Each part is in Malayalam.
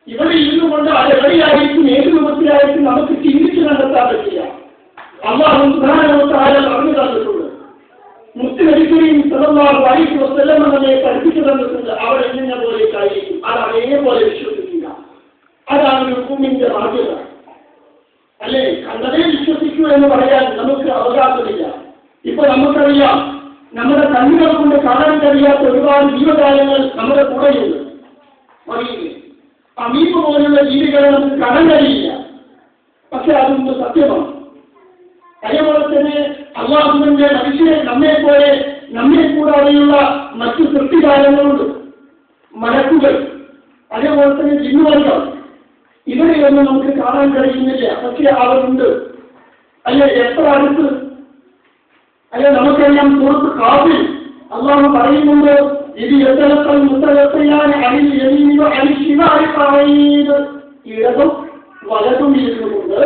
ഇവിടെ ഇരുന്നു കൊണ്ട് അതെവിടെയായിരിക്കും ഏത് രൂപത്തിലായിരിക്കും നമുക്ക് ചിന്തിച്ചു കണ്ടെത്താൻ പറ്റില്ല. അല്ലാഹു സുബ്ഹാനഹു വ തആല പറഞ്ഞു തന്നിട്ടുണ്ട്. മുസ്ലിം സല്ലല്ലാഹു അലൈഹി വസല്ലം നമ്മെ പഠിപ്പിച്ചു തന്നിട്ടുണ്ട്. അവിടെ എങ്ങനെ പോലെയായിരിക്കും അത് അതേപോലെ വിശ്വസിക്കുക. അതാണ് ഒരു മുഅ്മിന്റെ ബാധ്യത. അല്ലേ? കണ്ടതേ വിശ്വസിക്കൂ എന്ന് പറയാൻ നമുക്ക് അവകാശമില്ല. ഇപ്പൊ നമുക്കറിയാം, നമ്മുടെ കണ്ണുകൾ കൊണ്ട് കാണാൻ കഴിയാത്ത ഒരുപാട് ജീവജാലങ്ങൾ നമ്മുടെ കൂടെയുണ്ട്. അറിയില്ലേ? അമീബ പോലുള്ള ജീവികളെ നമുക്ക് കാണാൻ കഴിയില്ല. പക്ഷെ അതൊന്നും സത്യമാണ്. അതേപോലെ തന്നെ അല്ലാഹുവിന്റെ മനുഷ്യരെ നമ്മെ കൂടാതെയുള്ള മറ്റു സൃഷ്ടിജാലങ്ങളുണ്ട്, മലക്കുകൾ, അതേപോലെ തന്നെ ജിന്നുവർഗം. ഇവരെയൊന്നും നമുക്ക് കാണാൻ കഴിയുന്നില്ല. പക്ഷെ അവരുണ്ട്. അല്ലെ? എത്ര അടുത്ത്! അല്ലെ? നമുക്കെല്ലാം സുഹൃത്ത് കാവിൽ അല്ലാഹു പറയുന്നുണ്ട്, ഇത് ഇടതും വലതും ഇരുന്നുകൊണ്ട്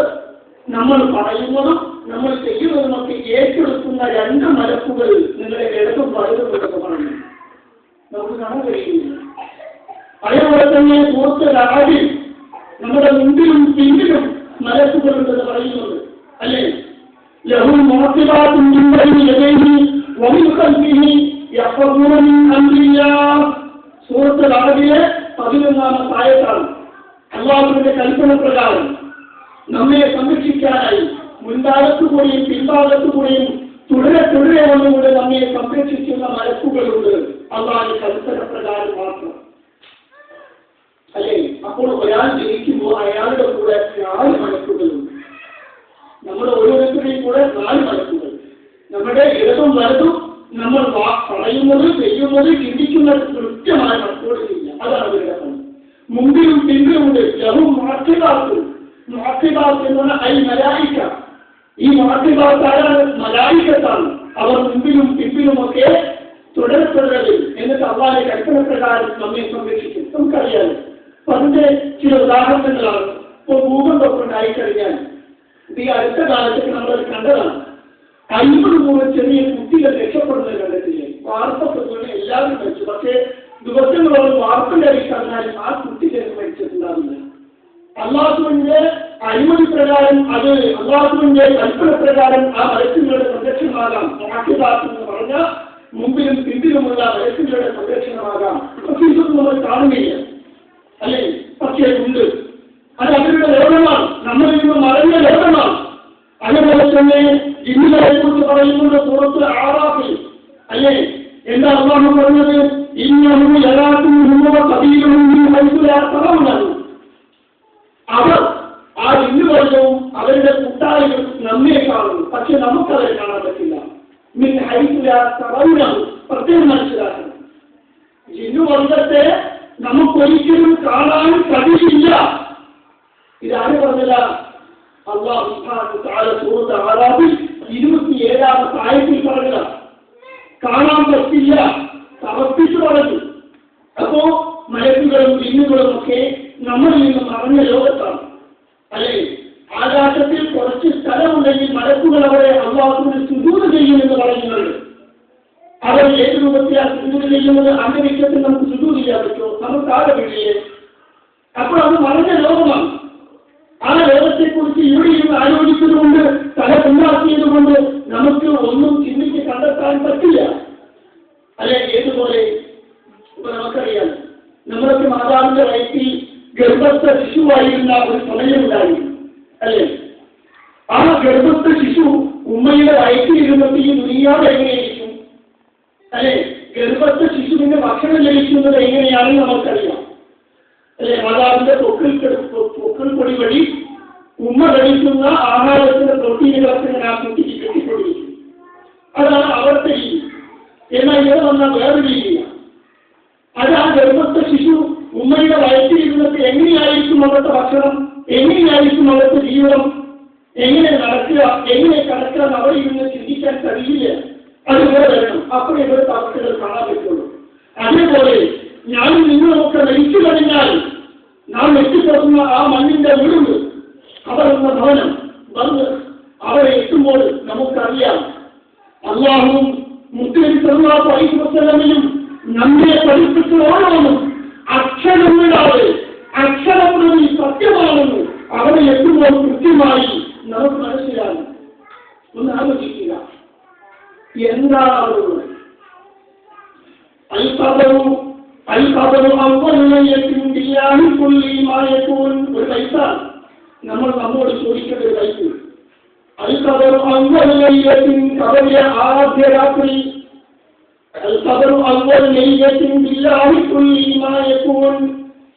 നമ്മൾ പറയുന്നതും നമ്മൾ ചെയ്യുന്നതുമൊക്കെ ഏറ്റെടുക്കുന്ന രണ്ട് മലക്കുകൾ നിങ്ങളുടെ ഇടതും വലതും എന്നൊക്കെ പറഞ്ഞു. നമുക്ക് കാണാൻ കഴിയുന്നില്ല. അതേപോലെ തന്നെ സുഹൃത്ത് രാവിൽ നമ്മുടെ മുമ്പിലും പിന്നിലും മലക്കുകളുണ്ടെന്ന് പറയുന്നുണ്ട്. അല്ലേ? ലഹു മുഅഖിബാത്തുൻ മിൻ ബൈനി യദൈഹി വമിൻ ഖൽഫിഹി യഖ്റൂന മിൻ അംരില്ലാഹ്. സൂറത്തുൽ അറബിലെ 11-ാമത്തെ ആയത്താണ്. അല്ലാഹുവിന്റെ കൽപ്പന പ്രകാരം നമ്മെ സംരക്ഷിക്കാനായി മുൻഭാഗത്തുകൂടിയും പിൻഭാഗത്തുകൂടിയും തുടരെ വന്നുകൊണ്ട് നമ്മെ സംരക്ഷിക്കുന്ന മലക്കുകളുണ്ട്. അല്ലാഹുവിന്റെ കൽപ്പന പ്രകാരം മാത്രം. അല്ലേ? അപ്പോൾ ഒരാൾ ജനിക്കുമ്പോൾ അയാളുടെ കൂടെ 4 മലക്കുകളുണ്ട്. നമ്മുടെ ഓരോരുത്തരുടെയും കൂടെ 4 മലക്കുകൾ. നമ്മുടെ ഇടതും വലതും നമ്മൾ പറയുന്നത്, ചെയ്യുന്നത്, ചിന്തിക്കുന്നത് കൃത്യമായി റെക്കോർഡ് ചെയ്യുക. അതാണ് അവരുടെ പണി. മുമ്പിലും പിന്നിലുമുണ്ട്. ലഹും മുഅഖിബാത്ത്. മുഅഖിബാത്ത് എന്ന് പറഞ്ഞാൽ ഐ മലായിക. ഈ മുഅഖിബാത്ത് ആരാണ്? മലായികത്താണ്. അവർ മുമ്പിലും പിന്നിലുമൊക്കെ തുടരെ എന്നിട്ട് അല്ലാഹുവിന്റെ കൽപ്പന പ്രകാരം നമ്മെ സംരക്ഷിക്കും. നമുക്കറിയാം. അപ്പൊ അതിന്റെ ചില ഉദാഹരണങ്ങളാണ്. ഇപ്പോൾ ഭൂകമ്പമൊക്കെ ഉണ്ടായിക്കഴിഞ്ഞാൽ ഈ അടുത്ത കാലത്തൊക്കെ നമ്മളത് കണ്ടതാണ്. 50 ചെറിയ കുട്ടികൾ രക്ഷപ്പെടുന്നത് കണ്ടിട്ടില്ലേ? വാർത്തപ്പെടുന്ന എല്ലാവരും മരിച്ചു. പക്ഷേ ദിവസങ്ങളോട് വാർത്തയുടെ അടിസ്ഥാനം ആ കുട്ടി ജനം മരിച്ചിട്ടുണ്ടാകുന്നില്ല. അല്ലാഹുവിന്റെ അനുമതി പ്രകാരം, അത് അല്ലാഹുവിന്റെ കൽപ്പന പ്രകാരം ആ മത്സ്യങ്ങളുടെ സംരക്ഷണമാകാം. മുഅഖിബാത്ത് എന്ന് പറഞ്ഞാൽ മുമ്പിലും പിന്നിലുമുള്ള മത്സ്യങ്ങളുടെ സംരക്ഷണമാകാം. പക്ഷെ ഇതൊന്നും നമ്മൾ കാണുന്നില്ല. അല്ലേ? പക്ഷേ ഉണ്ട്. അത് അവരുടെ ലോകമാണ്. നമ്മളിൽ നിന്ന് മറഞ്ഞ ലോകമാണ്. അതേപോലെ തന്നെ ജിന്നുകളെ കുറിച്ച് പറയുന്നത് സൂറത്ത് ആറാഫിൽ. അല്ലേ? എന്താ അല്ലാഹു പറഞ്ഞത്? ഇന്നഹു യറാകും ഹുവ ഖബീലുഹും മിൻ ഹൈസു ലാ തറൗനഹു. അവർ, ആ ജിന്നുവർഗവും അവരുടെ കൂട്ടാളികൾ നമ്മെ കാണുന്നു. പക്ഷെ നമുക്കവരെ കാണാൻ പറ്റില്ല. മിൻ ഹൈസു ലാ തറൗനഹു. പ്രത്യേകം മനസ്സിലാക്കണം. ജിന്നുവർഗത്തെ നമുക്കൊരിക്കലും കാണാൻ കഴിയില്ല. ഇതാര് പറഞ്ഞില്ല? അല്ലാഹു സുബ്ഹാനഹു വ തആല സൂറത്ത് അറാഫിൽ 27-ാമത്തെ ആയത്തിൽ പറഞ്ഞില്ല. കാണാൻ പറ്റില്ല, സമർപ്പിച്ചു പറഞ്ഞു. അപ്പോ മലക്കുകളും ജിന്നുകളും ഒക്കെ നമ്മളിൽ നിന്ന് മറഞ്ഞ ലോകത്താണ്. അല്ലെ? ആകാശത്തിൽ കുറച്ച് സ്ഥലമുണ്ടെങ്കിൽ മലക്കുകൾ അവരെ അല്ലാഹുവിന് സുജൂദ് ചെയ്യുമെന്ന് പറയുന്നുണ്ട്. അവർ ഏത് രൂപത്തിലാണ് സുജൂദ് ചെയ്യുന്നത്? അന്തരീക്ഷത്തിൽ നമുക്ക് സുജൂദ് ചെയ്യാൻ പറ്റുമോ? നമുക്ക് ആകെ വീഴില്ലേ? അപ്പോൾ അത് മറഞ്ഞ ലോകമാണ്. ആ ലോകത്തെക്കുറിച്ച് ഇവിടെയും ആലോചിച്ചതുകൊണ്ട്, തല ഉണ്ടാക്കിയതുകൊണ്ട് നമുക്ക് ഒന്നും ചിന്തിച്ച് കണ്ടെത്താൻ പറ്റില്ല. അല്ലെ? ഏതുപോലെ ഇപ്പൊ നമുക്കറിയാം, നമ്മളൊക്കെ മാതാവിന്റെ വയറ്റിൽ ഗർഭസ്ഥ ശിശുവായിരുന്ന ഒരു സമയമുണ്ടായി. അല്ലെ? ആ ഗർഭസ്ഥ ശിശു ഉമ്മയുടെ വയറ്റിൽ ഇരുന്നിട്ട് ഈ ദുനിയാവ് എങ്ങനെയായിരിക്കും? അല്ലെ? ഗർഭസ്ഥ ശിശുവിന്റെ ഭക്ഷണം ലഭിക്കുന്നത് എങ്ങനെയാണെന്ന് നമുക്കറിയാം. അല്ലെ? മാതാവിന്റെ പൊക്കിൾ പൊടി വഴി ഉമ്മ കഴിക്കുന്ന ആഹാരത്തിന്റെ പ്രോട്ടീനുകളൊക്കെ ആ കുട്ടിക്ക് കെട്ടിക്കൊണ്ടിരിക്കും. അതാണ് അവിടുത്തെ രീതി. എന്നാൽ ഇവിടെ വന്ന വേറെ രീതിയാണ്. അത് ആ ഗർഭസ്ഥ ശിശു ഉമ്മയുടെ വയറ്റിൽ ഇരുന്നിട്ട് എങ്ങനെയായിരിക്കും അവിടുത്തെ ഭക്ഷണം, എങ്ങനെയായിരിക്കും അവിടുത്തെ ജീവിതം, എങ്ങനെ നടക്കുക, എങ്ങനെ കടക്കുക എന്ന് അവിടെ ഇരുന്ന് ചിന്തിക്കാൻ കഴിയില്ല. അതുപോലെ വരണം. അപ്പോൾ ഇവിടുത്തെ അവസ്ഥകൾ കാണാൻ പറ്റുള്ളൂ. അതേപോലെ ഞാനും നിങ്ങളുമൊക്കെ മരിച്ചു കഴിഞ്ഞാൽ നാം എത്തിപ്പെടുന്ന ആ മണ്ണിന്റെ വീടുണ്ട്, അവർ എന്ന ഭവനം വന്ന് അവരെ എത്തുമ്പോൾ നമുക്കറിയാം അല്ലാഹുവും മുസ്ലിം സല്ലല്ലാഹു അലൈഹി വസല്ലമയും നമ്മെ പഠിപ്പിച്ച ഓരോന്നും അക്ഷരമില്ലാതെ, അക്ഷരം സംഭവം കൃത്യമായി നമുക്ക് മനസ്സിലാകും. ഒന്ന് ആലോചിക്കുക, എന്താണ് അവരുള്ളത്? ഒരു പൈസ നമ്മൾ നമ്മോട് ചോദിക്കേണ്ട ഒരു പൈസ. കബറിലെ ആദ്യ രാത്രി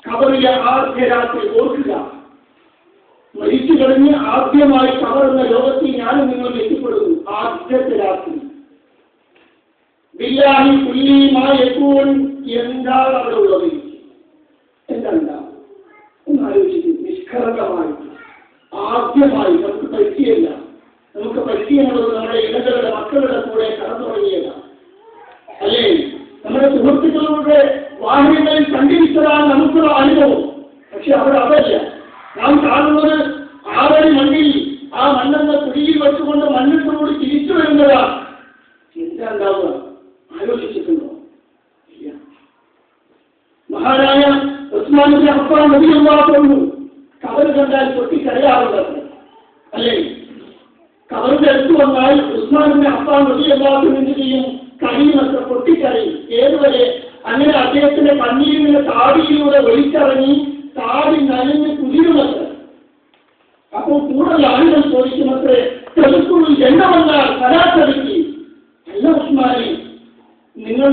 കബറിലെ ആദ്യ രാത്രി ഓർക്കുക. മരിച്ചു കഴിഞ്ഞ് ആദ്യമായി കബറുന്ന ലോകത്തിൽ ഞാനും നിങ്ങൾ എത്തിപ്പെടുന്നു. ആദ്യത്തെ രാത്രി ബില്ലാഹി കുല്ലി മാ യകൂൻ. എന്താണ് അവിടെ ഉള്ളത്? എന്താ ഒന്ന് ആലോചിക്കും. നിഷ്കളങ്കമായി ആദ്യമായി നമുക്ക് പരിചയമില്ല. നമുക്ക് പരിചയമുള്ളത് നമ്മുടെ ഇടകളുടെ മക്കളുടെ കൂടെ കടന്നുറങ്ങിയതാണ്, അല്ലേ? നമ്മുടെ സുഹൃത്തുക്കളുടെ വാഹനങ്ങളിൽ സഞ്ചരിച്ചതാണ് നമുക്കുള്ള അനുഭവം. പക്ഷെ അവിടെ അതല്ല. നാം കാണുന്നത് 6 അടി മണ്ണിൽ ആ മണ്ണെന്ന കുഴിയിൽ വെച്ചുകൊണ്ട് മണ്ണിനോട് തിരിച്ചു വരുന്നതാണ്. എന്താ ഉണ്ടാവുക? ആലോചിച്ചിട്ടുണ്ടോ? ഇല്ല. മഹാനായ ഉസ്മാൻ ഇബ്നു അഫ്ഫാൻ റളിയല്ലാഹു അൻഹു കബർ കണ്ടാൽ പൊട്ടിക്കരയാറുള്ളത്, അല്ലേ? കബറിന്റെ അടുത്ത് വന്നാൽ ഉസ്മാൻ ഇബ്നു അഫ്ഫാൻ റളിയല്ലാഹു അൻഹു ചെയ്യും? കരയുമൊക്കെ, പൊട്ടിക്കരയും. ഏതുവരെ? അങ്ങനെ അദ്ദേഹത്തിന്റെ കണ്ണീരിൽ നിന്ന് താടിയിലൂടെ ഒലിച്ചിറങ്ങി താടി നനഞ്ഞ് കുതിരുമത്ര. അപ്പോൾ കൂടുതൽ ആളുകൾ ചോദിക്കുമത്രേ, തെളുക്കുള്ളിൽ ജന്മ വന്നാൽ കലാത്തടിക്ക്. അല്ല ഉസ്മാനെ, നിങ്ങൾ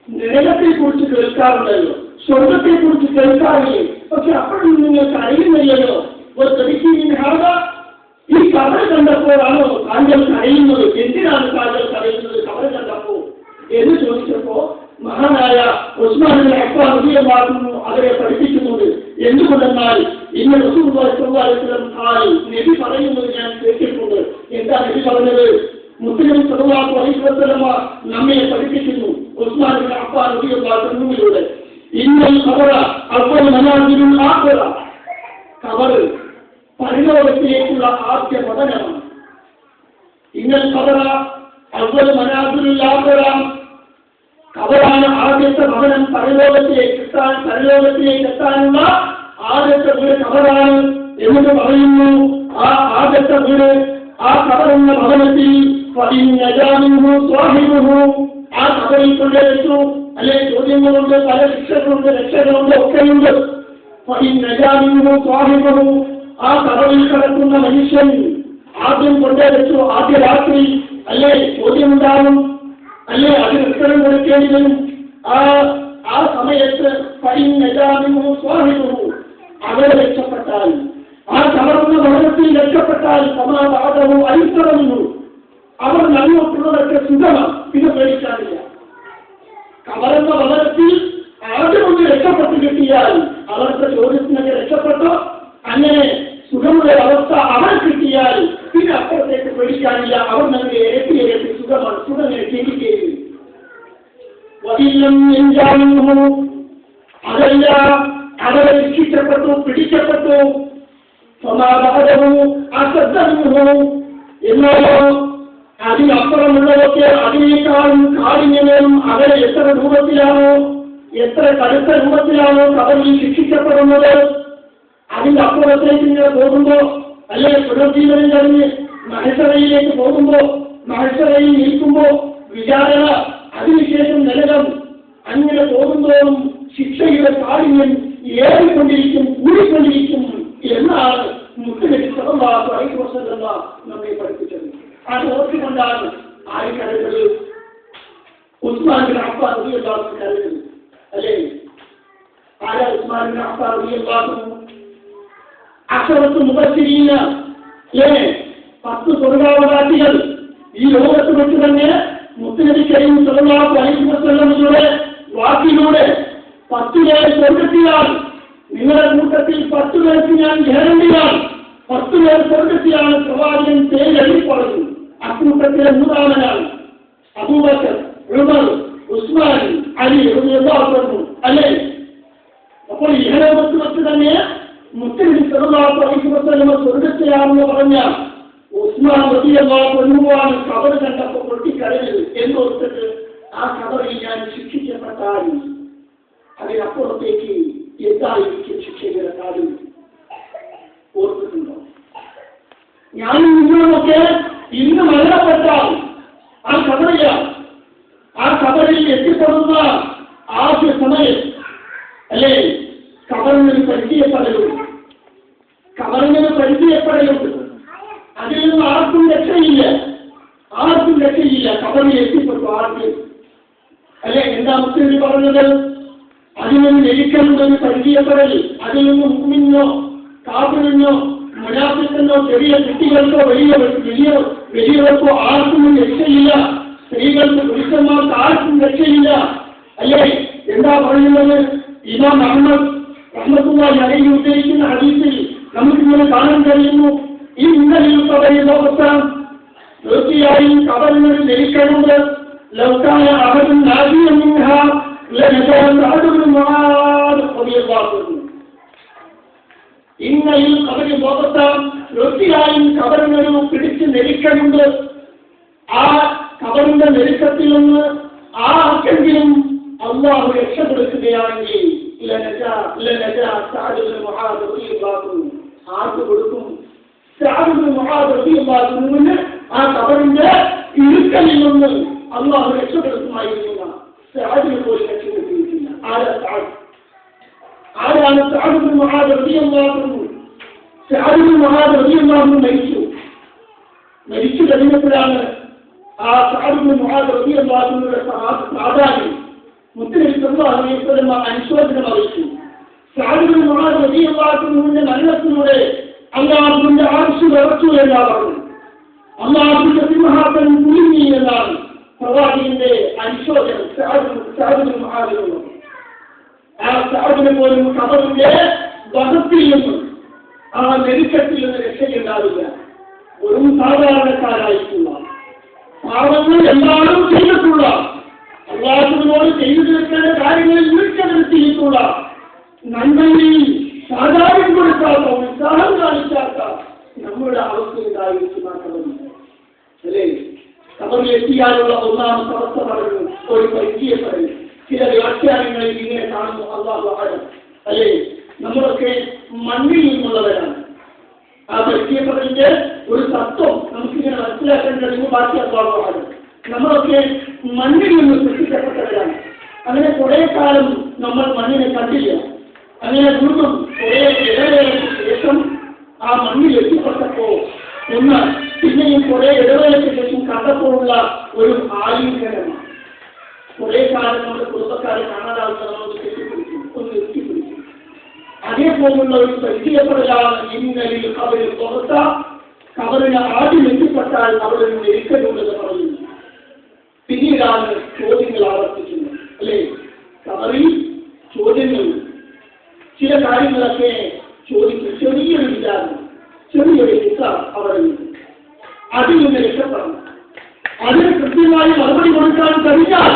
നരകത്തെ കുറിച്ച് കേൾക്കാറുണ്ടല്ലോ, സ്വർഗത്തെ കുറിച്ച് കേൾക്കാറില്ലേ? പക്ഷെ അപ്പോഴും നിങ്ങൾ കരയുന്നില്ലല്ലോ. ഒരു തെളിക്കുന്ന ഈ കബർ കണ്ടപ്പോഴാണോ താങ്കൾ കരയുന്നത്? എന്തിനാണ് താങ്കൾ കരയുന്നത് കബർ കണ്ടപ്പോ എന്ന് ചോദിച്ചപ്പോ മഹാനായ ഉസ്മാൻ ഇബ്നു അഫ്ഫാൻ റളിയല്ലാഹു അൻഹു അവരെ പഠിപ്പിക്കുന്നുണ്ട്. എന്തുകൊണ്ടെന്നാൽ ഇന്ന് റസൂലുള്ളാഹി സ്വല്ലല്ലാഹു അലൈഹി വസല്ലം നബി പറയുന്നത് ഞാൻ കേട്ടിട്ടുണ്ട്. എന്താ നബി പറഞ്ഞത്? മുസ്ലിം സ്വല്ലല്ലാഹു അലൈഹി വസല്ലം നമ്മെ പഠിപ്പിക്കുന്നു ഉസ്മാൻ ഇബ്നു അഫ്ഫാൻ റളിയല്ലാഹു അൻഹുവിലൂടെ, ഇന്നൽ ഖബറ അവ്വൽ മനാസിലുൽ ആഖിറ. ഖബർ പരലോകത്തിലേക്കുള്ള ആദ്യ പതനമാണ്. ഇന്നൽ ഖബറ അവ്വൽ മനാസിലുൽ ആഖിറ. ഖബറാണ് ആദ്യത്തെ ഭവനം. പരലോകത്തിലേക്ക് എത്താനുള്ള ആദ്യത്തെ വീട് ഖബറാണ് എന്ന് പറയുന്നു. ആ ആദ്യത്തെ വീട്, ആ ഖബറെന്ന ഭവനത്തിൽ ആ ഖബറിൽ കൊണ്ടുവച്ചു, അല്ലെ? ചോദ്യങ്ങളുണ്ട്, പല ശിക്ഷകളുണ്ട്, രക്ഷകളുണ്ട്, ഒക്കെയുണ്ട്. ആ ഖബറിൽ കിടക്കുന്ന മനുഷ്യൻ ആദ്യം കൊണ്ടുവച്ചു ആദ്യ രാത്രി, അല്ലെ? ചോദ്യമുണ്ടാകും, അല്ലെ? അതിന് ഉത്തരം കൊടുക്കേണ്ടി വരും. ആ സമയത്ത് അവരെ രക്ഷപ്പെട്ടാൽ, ആ തളർന്ന ഭവനത്തിൽ രക്ഷപ്പെട്ടാൽ സമാധാനവും അരിത്തറന്നു. അവർ നന്മക്കുള്ളതൊക്കെ സുഖമാണ്, പിന്നെ പേടിക്കാനില്ല. കവറുന്ന ഭവനത്തിൽ ആദ്യമൊന്ന് രക്ഷപ്പെട്ട് കിട്ടിയാൽ അവർക്ക് ചോദ്യത്തിനൊക്കെ രക്ഷപ്പെട്ടോ, അങ്ങനെ സുഖമുള്ള അവസ്ഥ അവർ കിട്ടിയാൽ പിന്നെ അപ്പുറത്തേക്ക് പേടിക്കാനില്ല. അവർ നമുക്ക് ഇരട്ടി സുഖമാണ്, സുഖം ചിന്തിക്കുകയും അതല്ല അവരെ ശിക്ഷിക്കപ്പെട്ടു, പിടിക്കപ്പെട്ടു. എന്നാലോ അതിനപ്പുറമുള്ളതൊക്കെ അതിനേക്കാളും കാഠിന്യമേറും. അവരെ എത്ര രൂപത്തിലാണോ, എത്ര കടുത്ത രൂപത്തിലാണോ കബറിൽ ശിക്ഷിക്കപ്പെടുന്നത്, അതിന്റെ അപ്പുറത്തേക്ക് ഇങ്ങനെ പോകുമ്പോ, അല്ലെ? പുനർജീവനം കഴിഞ്ഞ് മഹശറയിലേക്ക് പോകുമ്പോ, മഹശറയിൽ നിൽക്കുമ്പോ വിചാരണ, അതിനുശേഷം നരകം, അങ്ങനെ പോകുമ്പോഴും ശിക്ഷയുടെ കാഠിന്യം ഏറിക്കൊണ്ടിരിക്കും, കൂടിക്കൊണ്ടിരിക്കും എന്നാണ് മുസ്ലിം സ്വല്ലല്ലാഹു അലൈഹി വസല്ലം നമ്മെ പഠിപ്പിച്ചത്. അത് ഓർത്തുകൊണ്ടാണ് ആര് കരഞ്ഞത്? ഉസ്മാൻ ഇബ്നു അഫ്ഫാൻ റളിയല്ലാഹു അൻഹു കരഞ്ഞത്, അല്ലേ? ആരാ ഉസ്മാൻ ഇബ്നു അഫ്ഫാൻ റളിയല്ലാഹു അൻഹു? അശറത്ത് മുബശ്ശിരീന, അല്ലേ? 10 സ്വർഗ്ഗാവകാശികൾ. ഈ ലോകത്ത് വെച്ച് തന്നെ മുത്തുനബി കരീം സ്വല്ലല്ലാഹു അലൈഹി വസല്ലമയുടെ വാക്കിലൂടെ 10 പേർ സ്വർഗ്ഗത്തിലാണ്. നിങ്ങളുടെ കൂട്ടത്തിൽ 10 പേർക്ക് ഞാൻ ഗ്യാരണ്ടിയാണ്. 10 പേർ സ്വർഗ്ഗത്തിലാണ്. പ്രവാചകൻ പേരെഴുതി പറഞ്ഞു. അക്കൂട്ടത്തിലെ 3-ാമനാണ് അബൂബക്കർ, ഉമർ, ഉസ്മാൻ, അലി റളിയല്ലാഹു അൻഹു, അല്ലേ? അപ്പോൾ ഈ ലോകത്ത് വെച്ച് തന്നെ മുത്തുനബി സ്വല്ലല്ലാഹു അലൈഹി വസല്ലം സ്വർഗ്ഗത്തിലാണെന്ന് പറഞ്ഞ ഉസ്മാൻ റളിയല്ലാഹു അൻഹുവാണ് ഖബർ കണ്ടപ്പോൾ പൊട്ടിക്കരഞ്ഞത്. എന്നോർത്തിട്ട് ആ ഖബറിൽ ഞാൻ ശിക്ഷിക്കപ്പെട്ടാൽ അതിനപ്പുറത്തേക്ക് എന്തായിരിക്കും ശിക്ഷയുടെ കാര്യം? ഓർത്തിട്ടുണ്ടോ? ഞാനും നിങ്ങളുമൊക്കെ ഇന്ന് മരണപ്പെട്ടാൽ ആ കബറിൽ എത്തിപ്പെടുന്ന ആദ്യ സമയം അല്ലേ കബറിനൊരു പരിചയപ്പെടലുണ്ട്. അതിൽ നിന്ന് ആർക്കും രക്ഷയില്ല. കബറിൽ എത്തിപ്പെട്ടു ആർക്കും അല്ലെ. എന്താ മുസ്ലിം പറഞ്ഞത്? അതിൽ നിന്ന് ലഭിക്കുന്നൊരു പരിചയപ്പെടൽ. അതിൽ നിന്ന് മുഅ്മിനോ കാഫിറിനോ മുനാഫിക്കിനോ ചെറിയ കുട്ടികൾക്കോ വലിയവർക്കോ ആർക്കും രക്ഷയില്ല. സ്ത്രീകൾക്ക് പുരുഷന്മാർക്ക് ആർക്കും രക്ഷയില്ല അല്ലേ. എന്താ പറയുന്നത്? ഇമാം അഹ്മദ് റഹ്മത്തുള്ളാഹി അലൈഹി ഉദ്ധരിക്കുന്ന ഹദീസിൽ നമുക്കിങ്ങനെ കാണാൻ കഴിയുന്നു. ഈ ഇന്നലിൽ കബറിൽ അവസ്ഥ തീർച്ചയായും കബറിനൊരു ലഭിക്കുന്നുണ്ട്. ലൗകാന അഹദുൻ നാദിയൻ മിൻഹാ ലനജാ സഅദ് ഇബ്നു മുആദ് റളിയല്ലാഹു അൻഹു. ഇന്നലിൽ കബറിൽ അവസ്ഥ തീർച്ചയായും കബറിനൊരു പിടിച്ച് നെരിക്കുന്നുണ്ട്. ആ കബറിന്റെ നെരുക്കത്തിൽ നിന്ന് ആർക്കെങ്കിലും അല്ലാഹു രക്ഷപ്പെടുത്തുകയാണെങ്കിൽ ആർക്ക് കൊടുക്കും? ആ കബറിന്റെ ഇറുക്കലിൽ നിന്ന് അല്ലാഹു രക്ഷപ്പെടുത്തുമായിരുന്നില്ല. സഅദിനെ പോലും രക്ഷപ്പെടുത്തിയിട്ടില്ല. ആരാണ് സഅദ് ഇബ്നു മുആദ് റളിയല്ലാഹു അൻഹു? സഅദ് ഇബ്നു മുആദ് റളിയല്ലാഹു അൻഹു മരിച്ചു കഴിഞ്ഞപ്പോഴാണ് ആ സഅദ് ഇബ്നു മുആദ് റളിയല്ലാഹു അൻഹുവിന്റെ സാധാരണ മുത്തനബി സല്ലല്ലാഹു അലൈഹി വസല്ലം അനുശോചനം അറിയിച്ചു. സഅദ് ഇബ്നു മുആദ് റളിയല്ലാഹു അൻഹുവിന്റെ മരണത്തിലൂടെ അല്ലാഹുവിന്റെ അർശ് വിറച്ചു എന്നാണ് പറഞ്ഞത്. അല്ലാഹുവിന്റെ സിംഹാസനം കുലുങ്ങി എന്നാണ് പ്രവാചകന്റെ അനുശോചനം. സഅദ് ഇബ്നു മുആദിനോട് ആ സഅദിനെ പോലും കബറിന്റെ വധത്തിൽ നിന്നും ആ നെരുക്കത്തിൽ നിന്ന് രക്ഷയുണ്ടാവില്ല. ഒരു സാധാരണക്കാരായിട്ടുള്ള പാവങ്ങൾ എല്ലാവരും ചെയ്തിട്ടുള്ള അല്ലാഹുവിനോട് ചെയ്തു തീർക്കേണ്ട കാര്യങ്ങളിൽ വീഴ്ച നന്മയിൽ സാധാരണ കൊടുക്കാത്ത ഉത്സാഹം കാണിക്കാത്ത നമ്മുടെ അവസ്ഥയുണ്ടായിരിക്കും ആ കബറിൽ അല്ലേ. കബറിൽ എത്തിയാലുള്ള ഒന്നാമത്തെ അവസ്ഥ പറഞ്ഞു ഒരു പരിചയപ്പെടൽ. ചില വ്യാഖ്യാനങ്ങളിൽ ഇങ്ങനെ കാണുന്നു അല്ലാഹു അഅലം അല്ലേ. നമ്മളൊക്കെ മണ്ണിൽ നിന്നുള്ളവരാണ്. ആ പരിചയപ്പെടലിന്റെ ഒരു തത്വം നമുക്കിങ്ങനെ മനസ്സിലാക്കാൻ കഴിയുമ്പോൾ ബാക്കി അല്ലാഹു അഅലം. നമ്മളൊക്കെ മണ്ണിൽ നിന്ന് സൃഷ്ടിക്കപ്പെട്ടവരാണ്. അങ്ങനെ കുറെ കാലം നമ്മൾ മണ്ണിനെ കണ്ടില്ല. അങ്ങനെ വീണ്ടും കുറെ ഇടവേളയ്ക്ക് ശേഷം ആ മണ്ണിൽ എത്തിപ്പെട്ടപ്പോ ഒന്ന് പിന്നെയും കുറെ ഇടവേളയ്ക്ക് ശേഷം കണ്ടപ്പോഴുള്ള ഒരു ആലിംഗനമാണ്. കുറെ കാലം നമ്മുടെ കുടുംബക്കാരെ കാണാതാവുന്ന നമുക്ക് കെട്ടിപ്പിടിക്കും, ഒന്ന് എത്തിപ്പിടിക്കും. അതേപോലുള്ള ഒരു പരിചയപ്പെടലാണ് ഇന്നലിൽ കബറിൽ പുറത്ത കബറിന് ആദ്യം എത്തിപ്പെട്ടാൽ അവിടെ നിന്ന് ഇരിക്കലുണ്ടെന്ന് പറയുന്നു. പിന്നീടാണ് ചോദ്യങ്ങൾ ആവർത്തിക്കുന്നത് അല്ലേ. കബറിൽ ചോദ്യങ്ങൾ ചില കാര്യങ്ങളൊക്കെ ചോദിക്കും. ചെറിയൊരു വിചാരം, ചെറിയൊരു ഹിസ അവിടെ നിന്ന് അതിൽ നിന്ന് രക്ഷപ്പെടണം. അതിന് കൃത്യമായി മറുപടി കൊടുക്കാൻ കഴിഞ്ഞാൽ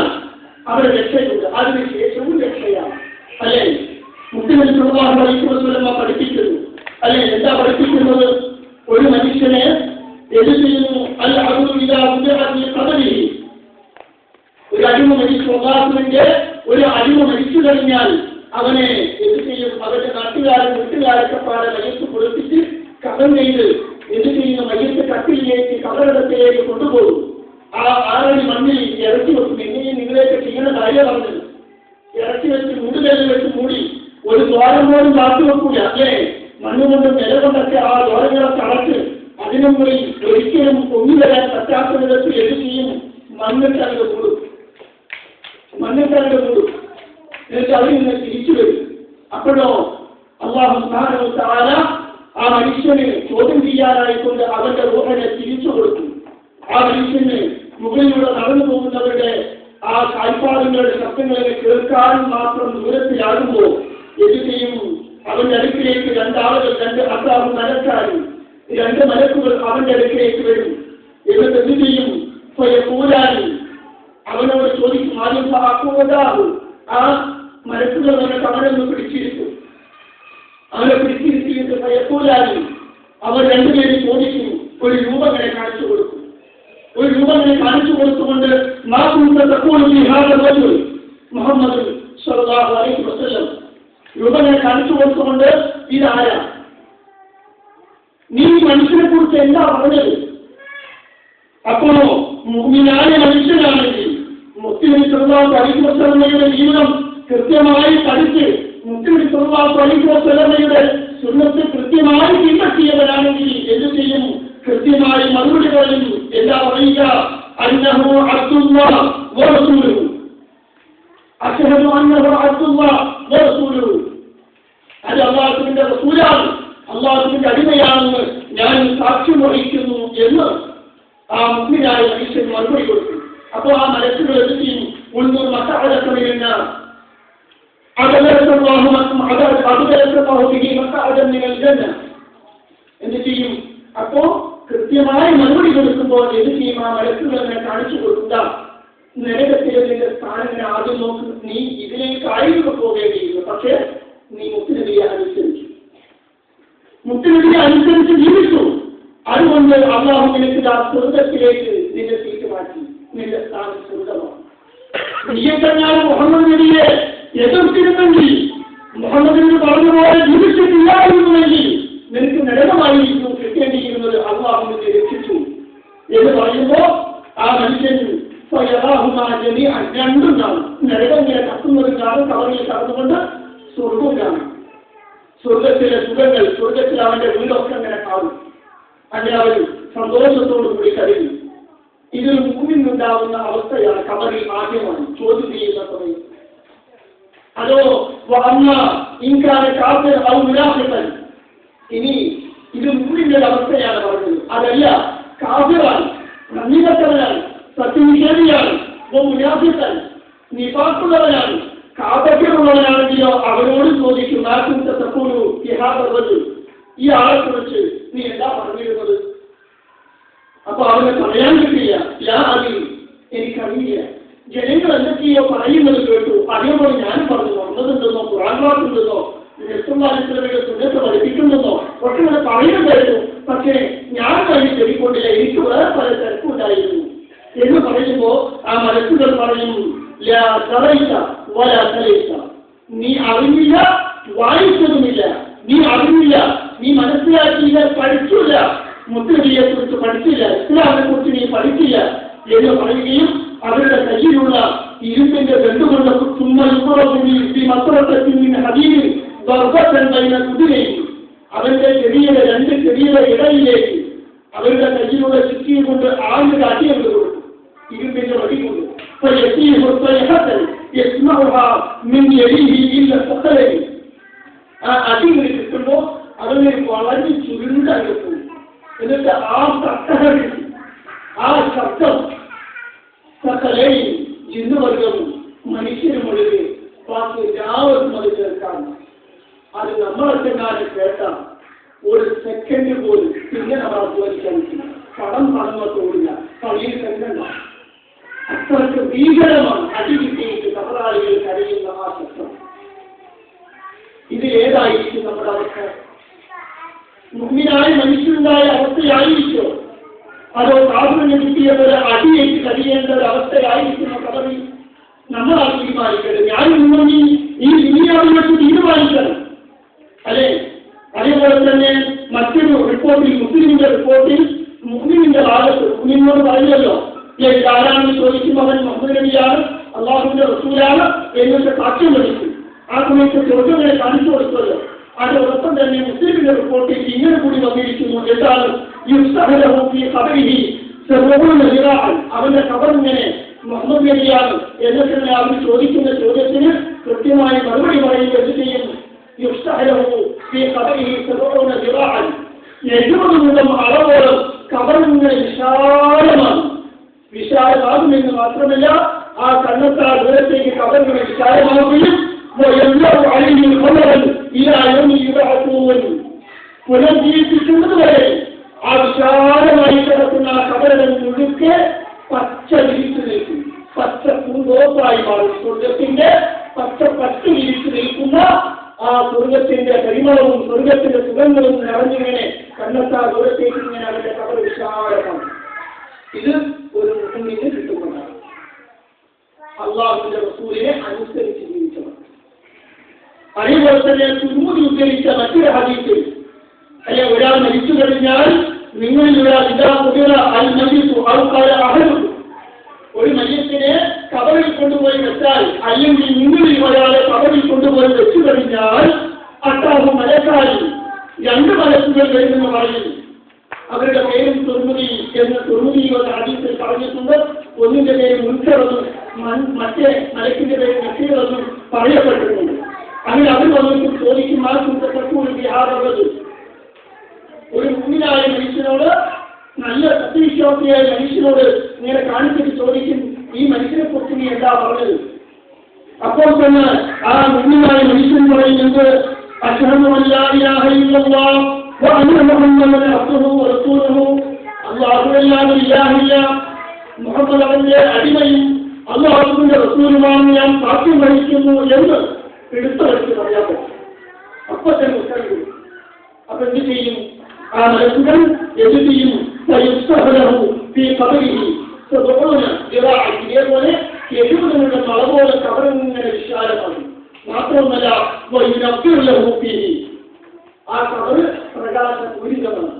അവിടെ രക്ഷയുണ്ട്. അതിനുശേഷവും രക്ഷയാണ് അല്ലേ. മുസ്ലിം സല്ലല്ലാഹു അലൈഹി വസല്ലം പഠിപ്പിക്കുന്നു അല്ലെ. എന്താ പഠിപ്പിക്കുന്നത്? ഒരു മനുഷ്യനെ എഴുതുന്നു അൽ അബ്ദു ഇദാ ഉദിഅ ഫീ ഖബരിഹി. ഒരു അടിമ മരിച്ചു, അല്ലാഹുവിന്റെ ഒരു അടിമ മരിച്ചു കഴിഞ്ഞാൽ അവനെ എന്ത് ചെയ്യും? അവരുടെ വീട്ടുകാരൊക്കെ പാടെ മയ്യത്ത് കൊടുത്തിട്ട് കടം ചെയ്ത് എന്ത് ചെയ്യുന്ന മയ്യത്ത് കട്ടിലേക്ക് കബറിടത്തിലേക്ക് കൊണ്ടുപോകും. ആ 6 അടി മണ്ണിൽ ഇറക്കി വെക്കും. എങ്ങനെയും നിങ്ങളെയൊക്കെ ചെയ്യുന്ന കാര്യം പറഞ്ഞത് ഇറക്കി വെച്ച് മൂടുകല്ല് വെച്ച് മൂടി ഒരു ദ്വാരം പോലും കാത്തു വെക്കൂല അല്ലേ. മണ്ണുകൊണ്ടും നിലകൊണ്ടൊക്കെ ആ ദ്വാരങ്ങളൊക്കെ അടച്ച് അതിനു മുകളിൽ ഒരിക്കലും ഒന്നുവരാൻ പറ്റാത്ത വിധത്തിൽ എന്ത് ചെയ്യും? മണ്ണിട്ടങ്ങ് മൂടും. എന്നിട്ട് അതിൽ നിന്ന് തിരിച്ചു വരും. അപ്പോഴോ അല്ലാഹു സുബ്ഹാനഹു വ തആല ആ മനുഷ്യനെ ചോദ്യം ചെയ്യാനായിക്കൊണ്ട് അവന്റെ റൂഹിനെ തിരിച്ചു കൊടുക്കും. ആ മനുഷ്യന് മുകളിലൂടെ നടന്നു പോകുന്നവരുടെ ആ കാൽപ്പാടുകളുടെ ശബ്ദങ്ങളെ കേൾക്കാൻ മാത്രം ദൂരത്തിലാകുമ്പോൾ എന്ത് ചെയ്യും? അവന്റെ അടുക്കിലേക്ക് 2 ആളുകൾ, 2 അല്ലാഹു മലക്കാരും 2 മലക്കുകൾ അവന്റെ അടുക്കിലേക്ക് വരും. എന്നിട്ട് എന്ത് ചെയ്യും? ഫയഖൂലാനി അവനോട് ചോദിക്കും. ആദ്യം ഫഅഖൂലാഹു ആ മലക്കുകൾ അവനൊന്ന് പിടിച്ചിരിക്കും. അവനെ പിടിച്ചിരിച്ചിട്ട് ഫയഖൂലാനി അവർ 2 പേരും ചോദിക്കും. ഒരു രൂപങ്ങളെ കാണിച്ചു കൊടുക്കും. ഒരു രൂപങ്ങളെ കാണിച്ചു കൊടുത്തുകൊണ്ട് മാ കുന്ത തഖൂലു ഫീ ഹാദൽ റജുൽ മുഹമ്മദ് സ്വല്ലല്ലാഹു അലൈഹി വസല്ലം രൂപങ്ങളെ കാണിച്ചു കൊടുത്തുകൊണ്ട് ഇതാരാ? നീ മനുഷ്യനെ കുറിച്ച് എന്താ പറഞ്ഞത്? അപ്പോ മുഅ്മിനായ മനുഷ്യനാണെങ്കിൽ മുസ്ലിം സല്ലല്ലാഹു അലൈഹി വസല്ലമയുടെ ജീവിതം കൃത്യമായി പഠിച്ച് മുസ്ലിം സല്ലല്ലാഹു അലൈഹി വസല്ലമയുടെ സുന്നത്ത് കൃത്യമായി പിൻപറ്റിയവരാണെങ്കിൽ എന്ത് ചെയ്യും? കൃത്യമായി മറുപടി പറയും. എന്താ പറയുക? അന്നഹു അബ്ദുല്ലാഹ് വറസൂലുഹു, അശ്ഹദു അന്നഹു അബ്ദുല്ലാഹ് വറസൂലുഹു, അത് അല്ലാഹുവിന്റെ റസൂലാണ്, അല്ലാഹുവിന്റെ അടിമയാണെന്ന് ഞാൻ സാക്ഷ്യം വഹിക്കുന്നു എന്ന് ആ മുസ്ലിമായ മനുഷ്യൻ മറുപടി കൊടുത്തു. അപ്പോൾ ആ മലക്കുകൾ എന്ത് ചെയ്യും? ഉള്ളൂർ മത്തഅദക്കമിരുന്ന എന്ത് ചെയ്യും? അപ്പോ കൃത്യമായി മറുപടി കൊടുക്കുമ്പോൾ എന്ത് ചെയ്യും? ആ മലക്കുകളെ കാണിച്ചു കൊടുക്കുക, നരകത്തിലെ നിന്റെ സ്ഥാനങ്ങളെ ആദ്യം നോക്ക്, നീ ഇതിലേക്കായിരുന്നു പോകേണ്ടിയിരുന്നു, പക്ഷേ നീ മുത്തുനബിയെ അനുസരിച്ചു, മുത്തുനബിയെ അനുസരിച്ച് ജീവിച്ചു. അതുകൊണ്ട് അല്ലാഹു നിനക്ക് ആ സ്വർഗത്തിലേക്ക് നിന്റെ സീറ്റ് മാറ്റി, നിന്റെ സ്ഥാനം സ്വർഗമാണ്. നീയെത്തന്നെയാണ് മുഹമ്മദ് നബിയെ എതിർത്തിരുന്നെങ്കിൽ, മുഹമ്മദ് നബി പറഞ്ഞതുപോലെ ജീവിച്ചിട്ടില്ലായിരുന്നുവെങ്കിൽ നിനക്ക് നരകമായിരുന്നു കിട്ടേണ്ടിയിരുന്നത്. അല്ലാഹു നിന്നെ രക്ഷിച്ചു എന്ന് പറയുമ്പോൾ ആ മനുഷ്യൻ രണ്ടും കാണും. നരകം ഇങ്ങനെ കത്തുന്നതും കാണും, കവറിൽ കടന്നുകൊണ്ട് സ്വർഗവും കാണും. സ്വർഗത്തിലെ സുഖങ്ങൾ, സ്വർഗത്തിൽ അവന്റെ വീടൊക്കെ അങ്ങനെ കാണും. അങ്ങനെ അവർ സന്തോഷത്തോടു കൂടി കഴിയും. ഇതൊരു മുന്നിലുണ്ടാവുന്ന അവസ്ഥയാണ് കബറിൽ ആദ്യമായി ചോദ്യം ചെയ്യുന്ന സമയം. അതോ ഇൻകാനെ കാഫിർ ഔ മുനാഫിഖൻ, ഇനി ഇത് മുന്നിന്റെ അവസ്ഥയാണ് പറഞ്ഞത്. അതല്ല, കാഫിറാണ്, നന്ദികെട്ടവനാണ്, സത്യനിഷേധിയാണ്, മുനാഫിഖൻ നിഫാഖുള്ളവനാണ്, കാപട്യമുള്ളവനാണെങ്കിലോ അവരോട് ചോദിക്കും, ഈ ആളെ കുറിച്ച് നീ എന്താ പറഞ്ഞിരുന്നത്? അപ്പൊ അവനെ പറയാൻ കിട്ടില്ല. എനിക്കറിയില്ല, ജനങ്ങൾ എന്തൊക്കെയോ പറയുന്നത് കേട്ടു, അതേപോലെ ഞാൻ പറഞ്ഞു, വന്നതുണ്ടെന്നോ ഖുർആൻ വാക്കുണ്ടെന്നോ നെസ്തുമാലിസ്ലമിയുടെ സുന്നത്ത് പഠിപ്പിക്കുന്നെന്നോ ഒക്കെ ഇങ്ങനെ പറയുന്നത് കേട്ടു, പക്ഷേ ഞാൻ കഴിഞ്ഞ് ചെവിക്കൊണ്ടില്ല, എനിക്ക് വേറെ പല തിരക്കുണ്ടായിരുന്നു എന്ന് പറയുമ്പോ ആ മനസ്സുകൾ പറയും, നീ അറിഞ്ഞില്ല, വായിച്ചതുമില്ല, നീ അറിഞ്ഞില്ല, നീ മനസ്സിലാക്കിയില്ല, പഠിച്ചില്ല, മുത്തനബിയെ കുറിച്ച് പഠിച്ചില്ല, ഇസ്ലാമിനെ കുറിച്ച് നീ പഠിച്ചില്ല എന്ന് പറയുകയും അവരുടെ കയ്യിലുള്ള ഇരുമ്പിന്റെ ബന്ധുകൊണ്ട് കുതിരയും അവന്റെ ചെടിയുടെ രണ്ട് ചെടിയുടെ ഇടയിലേക്ക് അവരുടെ കയ്യിലുള്ള ചുറ്റിയെ കൊണ്ട് ആണ്ട് കാട്ടിയെന്ന് കൊടുക്കും, ഇരുമ്പിന്റെ വടി കൊണ്ട്. ആ അടി കിട്ടുമ്പോ അതിനെ വളരെ ചുരുണ്ടായി പോകും. എന്നിട്ട് ആ ശബ്ദം സകലയും ജിന്നുവർഗവും മനുഷ്യരും ഒഴികെ ബാക്കി എല്ലാവർക്കും അത് കേൾക്കാം. അത് നമ്മളൊക്കെങ്ങാനും കേട്ടാൽ ഒരു സെക്കൻഡ് പോലും പിന്നെ നമ്മൾ അധ്വാനിക്കാൻ പടം പടമത്തോടില്ല, പള്ളിയിൽ കണ്ടല്ല. അത്രയ്ക്ക് ഭീകരമാണ് അടി കിട്ടിയിട്ട് കബറാളികൾ കരയുന്ന ആ ശബ്ദം. ഇത് ഏതായിരിക്കും നമ്മുടെ അവസ്ഥ? മുഅ്മിനായ മനുഷ്യനുണ്ടായ അവസ്ഥയായിരിക്കോ, അതോ കാഫിറിന് കിട്ടിയവരെ അടിയേറ്റ് കഴിയേണ്ട ഒരു അവസ്ഥയായിരിക്കുന്ന കബറിൽ? നമ്മളാ തീരുമാനിക്കരുത്. ഞാൻ ഈ ദുനിയാവിൽ വെച്ച് തീരുമാനിക്കണം, അല്ലെ? അതേപോലെ തന്നെ മറ്റൊരു റിപ്പോർട്ടിൽ, മുസ്ലിമിന്റെ റിപ്പോർട്ടിൽ, മുസ്ലിമിന്റെ ഭാഗത്ത് മുസ്ലിമിനോട് പറയുമല്ലോ, ആരാണെന്ന് ചോദിക്കുമ്പോൾ അവൻ മുഹമ്മദ് നബിയാണ്, അല്ലാഹുവിന്റെ റസൂലാണ് എന്നൊക്കെ സാക്ഷ്യം വഹിക്കും. ആ സമയത്ത് ചോദ്യങ്ങളെ കാണിച്ചു കൊടുക്കുമല്ലോ. അതോടൊപ്പം തന്നെ മുസ്ലിമിന്റെ റിപ്പോർട്ടിൽ ഇങ്ങനെ കൂടി വന്നിരിക്കുന്നു, എന്താണ്? അവന്റെ ഖബർ ഇങ്ങനെ മുഹമ്മദ് നബിയാണ് എന്നൊക്കെ അവർ ചോദിക്കുന്ന ചോദ്യത്തിന് കൃത്യമായി മറുപടി പറയുക എന്ത് ചെയ്യും? 70 മുതം അളവോളം ഖബറിങ്ങനെ വിശാലമാണ്. വിശാലമാകുമെന്ന് മാത്രമല്ല, ആ കണ്ണത്താ ദൂരത്തേക്ക് ഖബറിങ്ങനെ വിശാലമാവുകയും പുനർജീവിപ്പിക്കുന്നത് വരെ ആ വിശാലമായി കിടക്കുന്ന ആ ഖബറിന്റെ മുഴുക്കെ പച്ച വിരിച്ചു നിൽക്കും, പച്ച പൂന്തോപ്പായി മാറും. സ്വർഗത്തിന്റെ പച്ച പച്ചു വിരിച്ചു നിൽക്കുന്ന ആ സ്വർഗത്തിന്റെ പരിമളവും സ്വർഗത്തിന്റെ സുഗന്ധവും നിറഞ്ഞിങ്ങനെ കണ്ണത്താ ദൂരത്തേക്ക് ഇങ്ങനെ അവരുടെ ഖബർ വിശാലമാണ്. ഇത് ഒരു മുസ്ലിമിന് കിട്ടുന്നതാണ്. അല്ലാഹുവിന്റെ റസൂലിനെ അനുസരിച്ച് ജീവിച്ചവർ. അതേപോലെ തന്നെ സുജൂദ് ഉദ്ധരിച്ച മറ്റൊരു ഹദീസിൽ, അല്ലെ, ഒരാൾ മരിച്ചു കഴിഞ്ഞാൽ നിങ്ങളിലുള്ള ഒരു മയ്യത്തിനെ കബറിൽ കൊണ്ടുപോയി വെച്ചാൽ, അല്ലെങ്കിൽ നിങ്ങളിൽ ഒരാളെ കബറിൽ കൊണ്ടുപോയി വെച്ചു കഴിഞ്ഞാൽ അട്ടാഹു മലക്കാരി 2 മലക്കുകൾ വരുമെന്ന് പറയുന്നു. അവരുടെ പേരും തുർമുദി എന്ന് തുർമുദിയുടെ ഹദീസിൽ പറഞ്ഞിട്ടുണ്ട്. ഒന്നിന്റെ പേര് മുൻകറെന്നും മറ്റേ മലക്കിന്റെ പേര് നസീറെന്നും പറയപ്പെട്ടിട്ടുണ്ട്. അങ്ങനെ അവർ വന്നിട്ട് ചോദിക്കും, ഒരു മുന്നിലായ മനുഷ്യനോട്, നല്ല സത്യവിശ്വാസിയായ മനുഷ്യനോട് ഇങ്ങനെ കാണിച്ചിട്ട് ചോദിക്കും, ഈ മനുഷ്യനെ കുറിച്ച് നീ എന്താ പറഞ്ഞത്? അപ്പോൾ തന്നെ ആ മുന്നിലായ മനുഷ്യൻ പറയുന്നത്, അശ്ഹദു അല്ലാ ഇലാഹ ഇല്ലല്ലാഹ് വ അന്ന മുഹമ്മദൻ അബ്ദുഹു വ റസൂലുഹു, അല്ലാഹുവല്ലാതെ ഇലാഹില്ല, മുഹമ്മദ് അവന്റെ അടിമയും അല്ലാഹുവിന്റെ റസൂലുമാണെന്ന് ഞാൻ സാക്ഷ്യം വഹിക്കുന്നു എന്ന് എടുത്തുവെച്ച് പറയാൻ പറ്റും. അപ്പൊ തന്നെ ഉത്തരവ്. അപ്പൊ എന്ത് ചെയ്യും? ആ മലക്കുകൾ എന്ത് ചെയ്യും? ഇതേപോലെ 70 പോലെ കബറിങ്ങനെ വിശാലമാണ്. മാത്രമല്ല ആ കബറ് പ്രകാശപൂരിതമാണ്.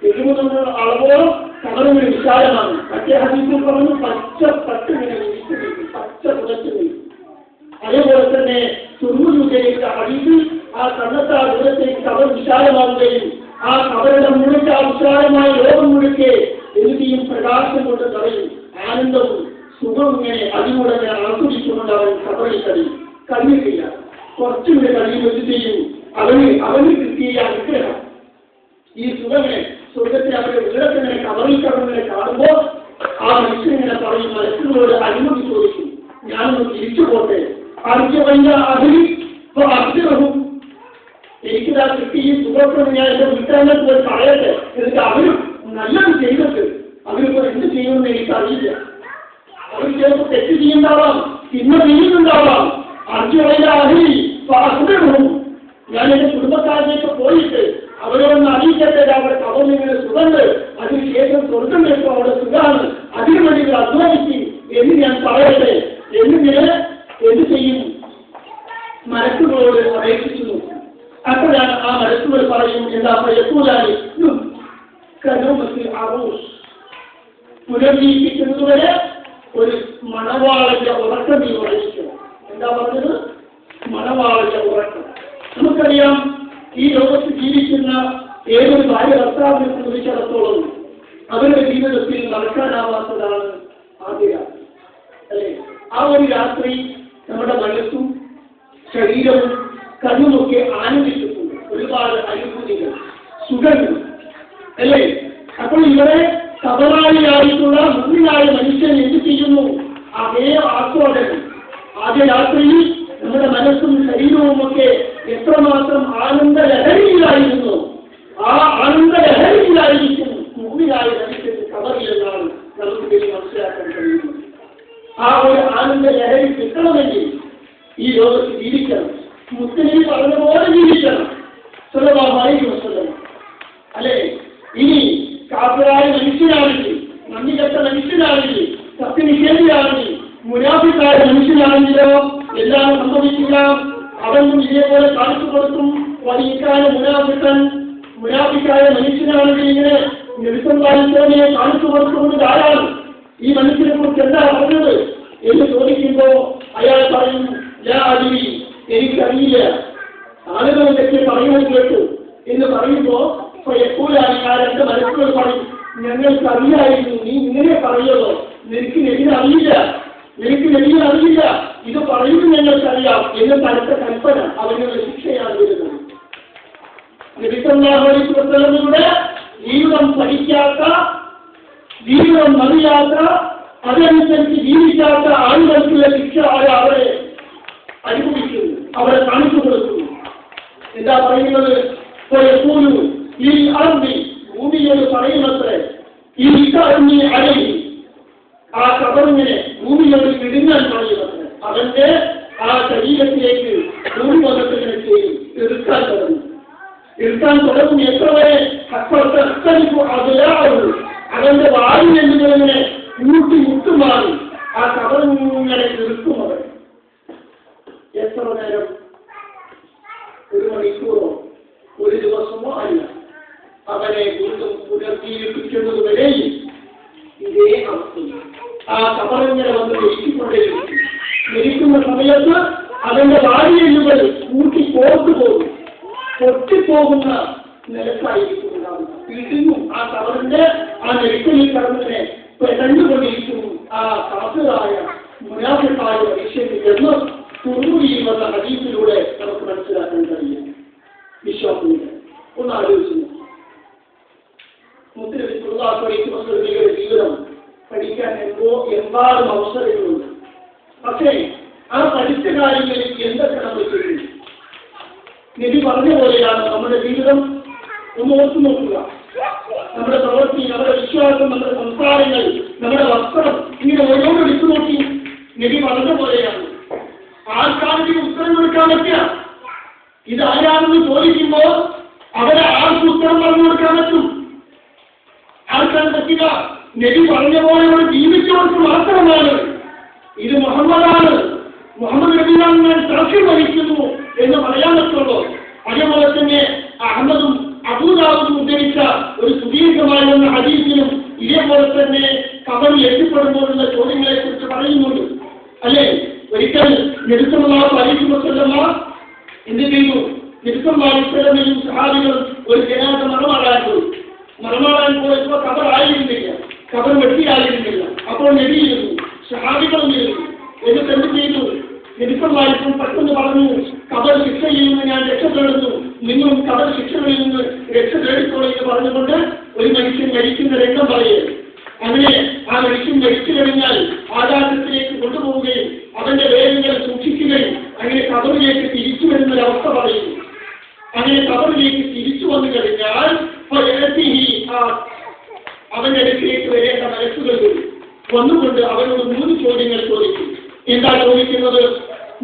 70 അളവോളം കബറിങ്ങനെ വിശാലമാണ്. മറ്റേ ഹദീസിൽ പറഞ്ഞു പച്ചപ്പട്ടിങ്ങനെ പച്ച പുറത്തു നിൽക്കും. അതേപോലെ തന്നെ തുർമുദിയുടെ ഹദീസിൽ ആ കണ്ണത്താ ദൂരത്തേക്ക് കബർ വിശാലമാവുകയും ആ കബറുടെ മുഴുക്കെ ആ വിശാലമായ ലോകം മുഴുക്കെ എന്തിയും പ്രകാശം കൊണ്ട് തറയും. ആനന്ദവും സുഖവും ഇങ്ങനെ അതിലൂടെ ഞാൻ ആസ്വദിച്ചുകൊണ്ട് അവൻ കബറിൽ കഴിയിട്ടില്ല. കുറച്ചുകൂടെ കഴിയും എന്ത് ചെയ്യും? അവന് കിട്ടിയ അനുഗ്രഹം, ഈ സുഖങ്ങളെ സ്വർഗത്തെ അവരുടെ ഉയരത്തിനെ കബറിൽ കടന്നിനെ കാണുമ്പോൾ ആ മനുഷ്യനിങ്ങനെ പറയും, മനുഷ്യനോട് അനുമതി ചോദിക്കും, ഞാനൊന്ന് തിരിച്ചു പോട്ടെ. അർജുനവും എനിക്കിതാ കിട്ടി ഈ സുഖത്തിന് ഞാൻ എന്റെ വീട്ടുകാരെ പോയി പറയട്ടെ. എന്നിട്ട് അവരും നല്ലത് ചെയ്തിട്ട് അവരിപ്പോൾ എന്ത് ചെയ്യുമെന്ന് എനിക്കറിയില്ല. അവർ ചിലപ്പോൾ തെറ്റ് ചെയ്യുന്നുണ്ടാവാം, തിന്മ ചെയ്യുന്നുണ്ടാവാം. അർജുനവും ഞാൻ എന്റെ കുടുംബക്കാരിലേക്ക് പോയിട്ട് അവരൊന്ന് അറിയിക്കട്ടെ, അവിടെ കവറിങ്ങനെ സുഖമുണ്ട്, അതിനുശേഷം സ്വർഗം വെച്ചോ അവിടെ സുഖമാണ്, അതിനു വേണ്ടി അധ്വാനിക്കും എന്ന് ഞാൻ പറയട്ടെ എന്നിങ്ങനെ എന്ത് ചെയ്യും? മലക്കുകളോട് അപേക്ഷിച്ചു നോക്കും. അപ്പോഴാണ് ആ മലക്കുകൾ പറയും, എന്താ പറയൂലായി പുനർജീവിക്കുന്നതുവരെ ഒരു മണവാളന്റെ ഉറക്കം നീ ഉറങ്ങിക്കണം. എന്താ പറഞ്ഞത്? മണവാളന്റെ ഉറക്കം. നമുക്കറിയാം, ഈ ലോകത്ത് ജീവിക്കുന്ന ഏതൊരു ഭാര്യ ഭർത്താവിനെ സംബന്ധിച്ചിടത്തോളം അവരുടെ ജീവിതത്തിൽ നടക്കാനാവാത്തതാണ് ആദ്യ രാത്രി, അല്ലെ? ആ ഒരു രാത്രി നമ്മുടെ മനസ്സും ശരീരവും കണ്ണുമൊക്കെ ആനന്ദിച്ചിട്ടുണ്ട്. ഒരുപാട് അനുഭൂതികൾ, സുഖങ്ങൾ, അല്ലേ? അപ്പോൾ ഇവിടെ കബറാളിയായിട്ടുള്ള മുന്നിലായ മനുഷ്യൻ എന്ത് ചെയ്യുന്നു? അതേ ആസ്വാദനം. ആദ്യ രാത്രിയിൽ നമ്മുടെ മനസ്സും ശരീരവുമൊക്കെ എത്രമാത്രം ആനന്ദലഹരിയിലായിരുന്നു, ആ ആനന്ദലഹരിയിലായിരിക്കും മുന്നിലായ മനുഷ്യൻ കബറിലെന്നാണ് നമുക്ക് മനസ്സിലാക്കാൻ കഴിയുന്നത്. ആ ഒരു ആനന്ദലഹരി കിട്ടണമെങ്കിൽ ഈ ലോകത്ത് ജീവിക്കണം. മുസ്ലിം പറഞ്ഞ പോലെ ജീവിക്കണം. സ്വല്ലല്ലാഹു അലൈഹി വസല്ലം, അല്ലെ? ഇനി കാഫിറായ മനുഷ്യനാണെങ്കിൽ, നന്ദികെട്ട മനുഷ്യനാണെങ്കിൽ, സത്യനിഷേധിയാണെങ്കിൽ, മുനാഫിക്കായ മനുഷ്യനാണെങ്കിലോ എല്ലാം സംഭവിക്കുക. അവനും ഇതേപോലെ കാണിച്ചു കൊടുക്കും. വലിയ മുനാഫിക്കായ മനുഷ്യനാണെങ്കിൽ ഇങ്ങനെ നിരുസംബാധിച്ചവനെ കാണിച്ചു കൊടുക്കുന്നത് ധാരാളം. ഈ മനുഷ്യനെ കുറിച്ച് എന്താ പറഞ്ഞത് എന്ന് ചോദിക്കുമ്പോ അയാൾ പറയും, എനിക്കറിയില്ല, ആളുകൾ ഇതൊക്കെ പറയുന്നത് കേട്ടു എന്ന് പറയുമ്പോ എപ്പോഴാണ് എന്റെ മനസ്സുകൾ പറയും, ഞങ്ങൾക്കറിയായിരുന്നു, നീ ഇങ്ങനെ പറയുള്ളൂ, നിനക്ക് അറിയില്ല, ഇത് പറയുന്നത് ഞങ്ങൾക്കറിയാം എന്ന് അടുത്ത കൽപ്പന അവരുടെ ശിക്ഷയാണ് വരുന്നത്. നബി സല്ലല്ലാഹു അലൈഹി വസല്ലമയുടെ ജീവിതം പഠിക്കാത്ത, ജീവിതം അറിയാത്ത, അതനുസരിച്ച് ജീവിക്കാത്ത ആളുകൾക്കുള്ള ശിക്ഷ അവരെ അനുഭവിക്കുന്നു, അവരെ കാണിച്ചു കൊടുക്കുന്നു. എന്താ പറയുന്നത്? ഈ അറബി ഭൂമിയോട് പറയുന്നത്രേ, ഈ ഇക്കറിഞ്ഞി അഴകി ആ കബറിങ്ങനെ ഭൂമിയോട് വിടുങ്ങാൻ പറയുന്നത്രേ. അവന്റെ ആ ശരീരത്തിലേക്ക് ഭൂമി വന്നത്തിനെ ചെയ്യും, എടുക്കാൻ തുടങ്ങും. എത്ര വരെ അവന്റെ വായു എന്നിങ്ങനെ മുട്ടുമാറി ആ കബറിങ്ങനെ എടുക്കും. അവർ എത്ര നേരം? 1 മണിക്കൂറോ 1 ദിവസമോ അല്ല. ആ അവനെ വീണ്ടും പുനർജീവിപ്പിക്കുന്നതുവരെയും ഇതേ അവസ്ഥയിൽ ആ കബറിങ്ങനെ വന്ന് ജയിച്ചുകൊണ്ടേയിരിക്കും. ജനിക്കുന്ന സമയത്ത് അവന്റെ വാരിയെല്ലുകൾ കൂട്ടി കോർത്തു പോകും, പൊട്ടിപ്പോകുന്ന നിലക്കായിരിക്കും ഉണ്ടാവുക. ഇടിഞ്ഞും ആ കബറിന്റെ ആ നെരുക്കലിൽ കടന്നതിനെ കണ്ടുകൊണ്ടിരിക്കും ആ കാഫിറായ മുനാഫിക്കായ മനുഷ്യനിൽ എന്ന് തുറമുറിയിൽ വന്ന ഹദീസിലൂടെ നമുക്ക് മനസ്സിലാക്കാൻ കഴിയും. വിശ്വാസമില്ല. ഒന്ന് ആലോചിച്ചു. മുത്തനബി സല്ലല്ലാഹു അലൈഹി വസല്ലമയുടെ ജീവിതം പഠിക്കാൻ എമ്പാടും അവസരങ്ങളുണ്ട്. പക്ഷേ ആ പഠിച്ച കാര്യങ്ങളിൽ എന്തൊക്കെ നമ്മൾ ചെയ്യുന്നു? നബി പറഞ്ഞ പോലെയാണ് നമ്മുടെ ജീവിതം. ഒന്ന് ഓർത്തു നോക്കുക. നമ്മുടെ പ്രവൃത്തി, നമ്മുടെ വിശ്വാസം, നമ്മുടെ സംസാരങ്ങൾ, നമ്മുടെ വസ്ത്രം, ഇങ്ങനെ ഓരോന്നും എടുത്തു നോക്കി. നബി പറഞ്ഞ പോലെയാണ്. ആൾക്കാർക്ക് ഉത്തരം കൊടുക്കാൻ പറ്റുക. ഇതാരാണെന്ന് ചോദിക്കുമ്പോൾ അവരെ ആർക്ക് ഉത്തരം പറഞ്ഞു കൊടുക്കാൻ പറ്റും? ആൾക്കാർ പറ്റില്ല. നബി പറഞ്ഞ പോലെ അവർ ജീവിച്ചവർക്ക് മാത്രമാണ് ഇത് മുഹമ്മദാണ്, മുഹമ്മദ് നബിയാണ് ഞാൻ സാക്ഷ്യം വഹിക്കുന്നു എന്ന് പറയാൻ പറ്റുള്ളൂ. അതേപോലെ തന്നെ അഹമ്മദും അബൂദാവൂദും ഉദ്ധരിച്ച ഒരു സുദീർഘമായ എന്ന ഹദീസിലും ഇതേപോലെ തന്നെ കബറിൽ എത്തിപ്പെടുമ്പോഴുള്ള ചോദ്യങ്ങളെ കുറിച്ച് പറയുന്നുണ്ട്. അല്ലേ? ഒരിക്കൽ നബി സല്ലല്ലാഹു അലൈഹി വസല്ലം എന്ത് ചെയ്തു? നബി സല്ലല്ലാഹു അലൈഹി വസല്ലമയും സഹാബികളും ഒരു ജനാസ മറമാടാൻ പോയി. മറമാടാൻ പോയപ്പോൾ കബർ ആയിരുന്നില്ല, കബർ വെട്ടിയായിരുന്നില്ല. അപ്പോൾ നബിയിരുന്നു, സഹാബികളും ഇരുന്നു. എന്നിട്ട് എന്ത് ചെയ്തു? നബി സല്ലല്ലാഹു അലൈഹി വസല്ലം പെട്ടെന്ന് പറഞ്ഞു, കബർ ശിക്ഷയിൽ നിന്ന് ഞാൻ രക്ഷപ്പെടുന്നു, നിങ്ങളും കബർ ശിക്ഷകളിൽ നിന്ന് രക്ഷ തേടിക്കോളൂ എന്ന് പറഞ്ഞുകൊണ്ട് ഒരു മനുഷ്യൻ മരിക്കുന്ന രംഗം പറയുക. അങ്ങനെ ആ മനുഷ്യൻ മരിച്ചു കഴിഞ്ഞാൽ ആകാശത്തിലേക്ക് കൊണ്ടുപോവുകയും അവന്റെ വേദനകൾ സൂക്ഷിക്കുകയും അങ്ങനെ കബറിലേക്ക് തിരിച്ചു വരുന്നൊരവസ്ഥ പറയുന്നു. അങ്ങനെ കബറിലേക്ക് തിരിച്ചു വന്നു കഴിഞ്ഞാൽ അവന്റെ അടുത്തേക്ക് വരേണ്ട മനസ്സുകൾ വന്നുകൊണ്ട് അവനോട് 3 ചോദ്യങ്ങൾ ചോദിക്കും. എന്താ ചോദിക്കുന്നത്?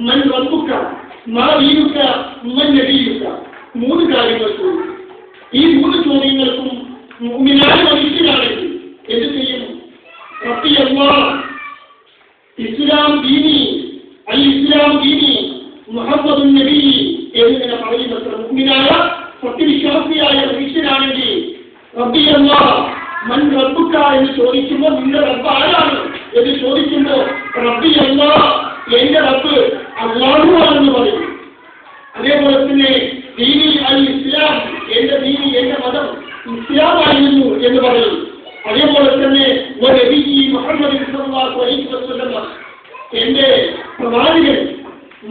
മൻ റബ്ബുക, മാ ദീനുക, മൻ നബിയുക. 3 കാര്യങ്ങൾ ചോദിക്കും. ഈ 3 ചോദ്യങ്ങൾക്കും മുഅ്മിനായ മനുഷ്യനാണെങ്കിൽ എന്ത് ചെയ്യും? റബ്ബി അല്ലാഹ്, ഇസ്ലാം ദീനി, അൽ ഇസ്ലാം ദീനി, മുഹമ്മദുൻ നബി എന്നിങ്ങനെ പറയുന്നത് മുഅ്മിനായ സത്യവിശ്വാസിയായ മനുഷ്യനാണെങ്കിൽ റബ്ബി അല്ലാഹ്, മൻ റബ്ബുക എന്ന് ചോദിക്കുമ്പോൾ നിന്റെ റബ്ബ് ആരാണ് എന്ന് ചോദിക്കുമ്പോൾ റബ്ബി അല്ലാഹ്, എന്റെ റബ്ബ് അല്ലാഹുവാണെന്ന് പറയും. അതേപോലെ തന്നെ ദീനി അൽ ഇസ്ലാം, എന്റെ ദീനി, എന്റെ മതം ഇസ്ലാമായിരുന്നു എന്ന് പറയും. അതേപോലെ തന്നെ നബി മുഹമ്മദ് സല്ലല്ലാഹു അലൈഹി വസല്ലം, എന്റെ പ്രവാചകൻ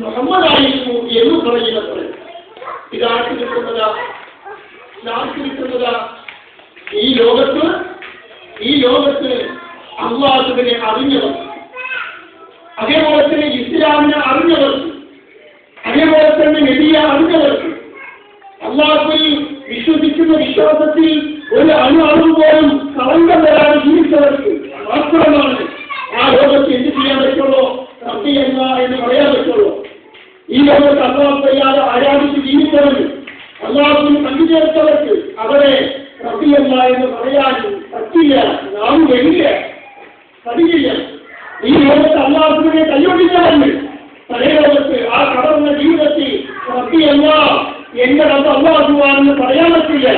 മുഹമ്മദായിരുന്നു എന്ന് പറയുന്നത്. ഇതാർക്ക് കിട്ടുന്നതാ? ഈ ലോകത്ത് അല്ലാഹുവിനെ അറിഞ്ഞവർ, അതേപോലെ തന്നെ ഇസ്ലാമിനെ അറിഞ്ഞവർക്ക്, അതേപോലെ തന്നെ നബിയെ അറിഞ്ഞവർക്ക്, അല്ലാഹുവിൽ വിശ്വസിക്കുന്ന വിശ്വാസത്തിൽ ഒരു അണു പോലും കളങ്കം വരാതെ ജീവിച്ചവർക്ക് മാത്രമാണ് ആ ലോകത്ത് എന്ത് ചെയ്യാൻ പറ്റുള്ളൂ? റബ്ബി എന്ന് പറയാൻ പറ്റുള്ളൂ. ഈ ലോകത്ത് അല്ലാഹു ചെയ്യാതെ ആരാധിച്ച് ജീവിച്ചവർക്ക്, അല്ലാഹുവിന് പങ്കുചേർത്തവർക്ക് അവരെ റബ്ബി എന്ന് പറയാൻ പറ്റില്ല. നാം വരില്ല, കഴിയില്ല. ഈ ലോകത്ത് അല്ലാഹുവിനെ കൈയൊഴിഞ്ഞവർക്ക് പഴയ ലോകത്ത് ആ കടന്ന ജീവിതത്തിൽ റബ്ബി എന്റെ റബ്ബ് അല്ലാഹുവാണെന്ന് പറയാൻ പറ്റില്ല.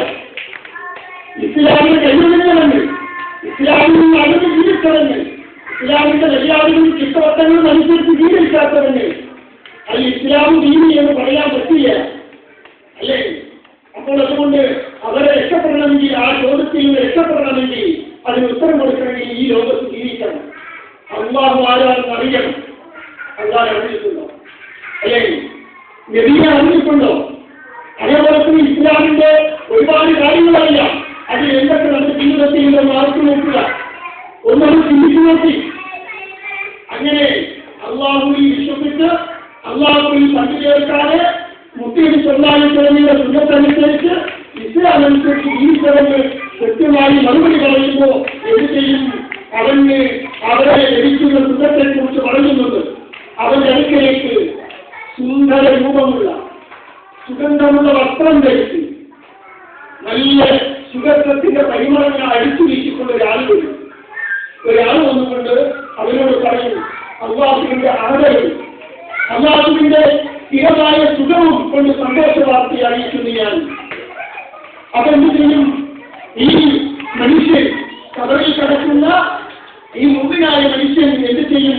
ഇസ്ലാമിനെ കൈയൊഴിഞ്ഞവന്, ഇസ്ലാമിൽ നിന്ന് അകത്ത് ജീവിച്ചവന്, ഇസ്ലാമിന്റെ എല്ലാവരും ചുറ്റവട്ടങ്ങളും അനുസരിച്ച് ജീവിക്കാത്തവന് അത് ഇസ്ലാം ദീനി എന്ന് പറയാൻ പറ്റില്ല. അല്ലേ? അപ്പോൾ അതുകൊണ്ട് അവരെ രക്ഷപ്പെടണമെങ്കിൽ, ആ ലോകത്തിൽ നിന്ന് രക്ഷപ്പെടണമെങ്കിൽ, അതിന് ഉത്തരം കൊടുക്കണമെങ്കിൽ ഈ ലോകത്ത് ജീവിക്കണം. അല്ലാഹു ആരാണെന്ന് അറിയണം. അല്ലാഹു അറിഞ്ഞിട്ടുണ്ടോ? അല്ലേ? നബിയെ അറിഞ്ഞിട്ടുണ്ടോ? അതേപോലെ തന്നെ ഇസ്ലാമിന്റെ ഒരുപാട് കാര്യങ്ങളറിയാം. അത് എന്തൊക്കെ നമ്മുടെ ജീവിതത്തിൽ നിന്ന് മാറ്റി നോക്കുക, ഒന്നും ചിന്തിച്ചു നോക്കി. അങ്ങനെ അല്ലാഹുവിൽ വിശ്വസിച്ച് അല്ലാഹുവിൽ പങ്കുചേർക്കാതെ മുത്തനബി സല്ലല്ലാഹു അലൈഹി വസല്ലമയുടെ സുന്നത്തനുസരിച്ച് ഇസ്ലാം അനുസരിച്ച് ജീവിച്ചവന് കൃത്യമായി മറുപടി പറയുമ്പോൾ എന്ത് ചെയ്യും? അവരെ ലഭിക്കുന്ന സുന്നത്തെക്കുറിച്ച് പറയുന്നുണ്ട്. അവന്റെ അടുക്കലേക്ക് സുന്ദര രൂപമുള്ള സുഗന്ധമുള്ള വസ്ത്രം ധരിച്ച് നല്ല സുഗന്ധത്തിന്റെ പരിമളങ്ങൾ അടിച്ചു വീശിക്കൊണ്ട് ഒരാൾ വന്നുകൊണ്ട് അവരോട് പറയും, അല്ലാഹുവിന്റെ ആദരവ്, അല്ലാഹുവിന്റെ സ്ഥിരമായ സുഖവും കൊണ്ട് സന്തോഷ വാർത്ത അറിയിക്കുന്നു ഞാൻ. അതെന്ത് ചെയ്യും? ഈ മനുഷ്യൻ കബറിൽ കിടക്കുന്ന ഈ മുമ്പിനായ മനുഷ്യൻ എന്ത് ചെയ്യും?